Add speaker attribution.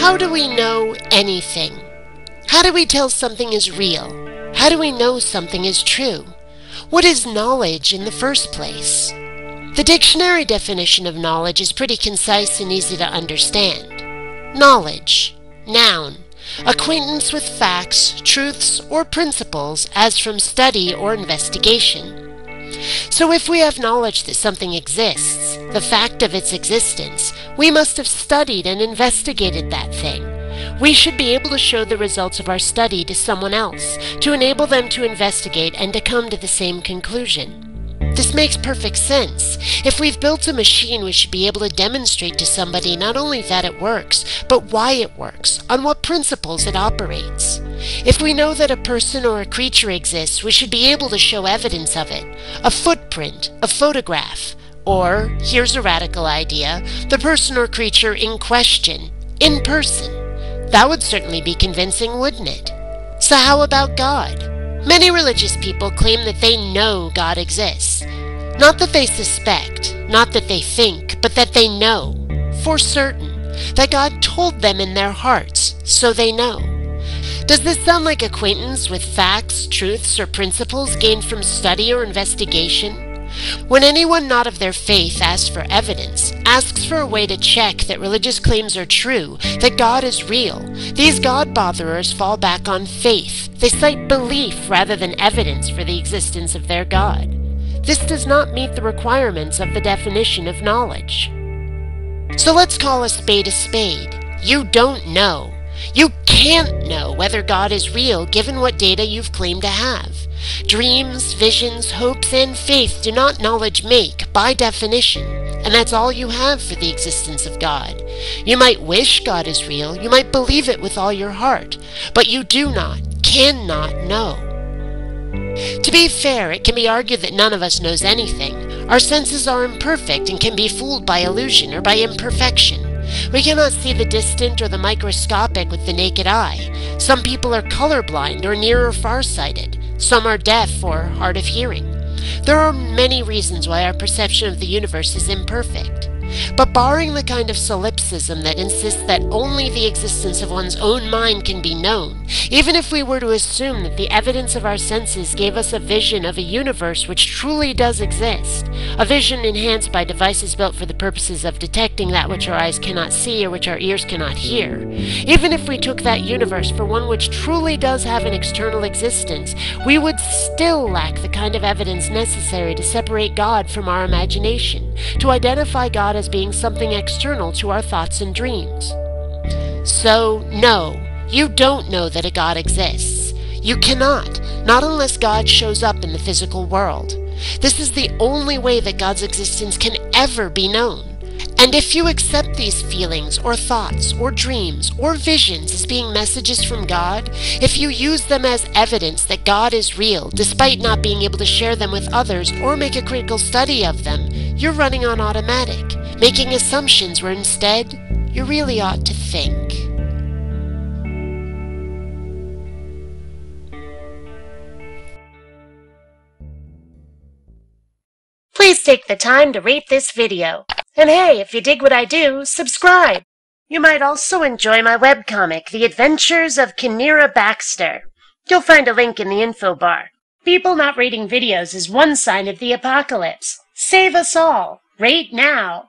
Speaker 1: How do we know anything? How do we tell something is real? How do we know something is true? What is knowledge in the first place? The dictionary definition of knowledge is pretty concise and easy to understand. Knowledge, noun, acquaintance with facts, truths, or principles as from study or investigation. So if we have knowledge that something exists, the fact of its existence, we must have studied and investigated that thing. We should be able to show the results of our study to someone else, to enable them to investigate and to come to the same conclusion. This makes perfect sense. If we've built a machine, we should be able to demonstrate to somebody not only that it works, but why it works, on what principles it operates. If we know that a person or a creature exists, we should be able to show evidence of it, a footprint, a photograph, or, here's a radical idea, the person or creature in question, in person. That would certainly be convincing, wouldn't it? So how about God? Many religious people claim that they know God exists. Not that they suspect, not that they think, but that they know, for certain, that God told them in their hearts, so they know. Does this sound like acquaintance with facts, truths, or principles gained from study or investigation? When anyone not of their faith asks for evidence, asks for a way to check that religious claims are true, that God is real, these God-botherers fall back on faith. They cite belief rather than evidence for the existence of their God. This does not meet the requirements of the definition of knowledge. So let's call a spade a spade. You don't know. You can't know whether God is real given what data you've claimed to have. Dreams, visions, hopes, and faith do not knowledge make, by definition, and that's all you have for the existence of God. You might wish God is real, you might believe it with all your heart, but you do not, cannot know. To be fair, it can be argued that none of us knows anything. Our senses are imperfect and can be fooled by illusion or by imperfection. We cannot see the distant or the microscopic with the naked eye. Some people are colorblind or near or farsighted. Some are deaf or hard of hearing. There are many reasons why our perception of the universe is imperfect. But barring the kind of solipsism that insists that only the existence of one's own mind can be known, even if we were to assume that the evidence of our senses gave us a vision of a universe which truly does exist, a vision enhanced by devices built for the purposes of detecting that which our eyes cannot see or which our ears cannot hear, even if we took that universe for one which truly does have an external existence, we would still lack the kind of evidence necessary to separate God from our imagination, to identify God as being something external to our thoughts and dreams. So, no, you don't know that a God exists. You cannot, not unless God shows up in the physical world. This is the only way that God's existence can ever be known. And if you accept these feelings or thoughts or dreams or visions as being messages from God, if you use them as evidence that God is real, despite not being able to share them with others or make a critical study of them, you're running on automatic, making assumptions where instead you really ought to think. Please take the time to rate this video. And hey, if you dig what I do, subscribe. You might also enjoy my webcomic, The Adventures of Kinneara Baxter. You'll find a link in the info bar. People not rating videos is one sign of the apocalypse. Save us all. Rate now.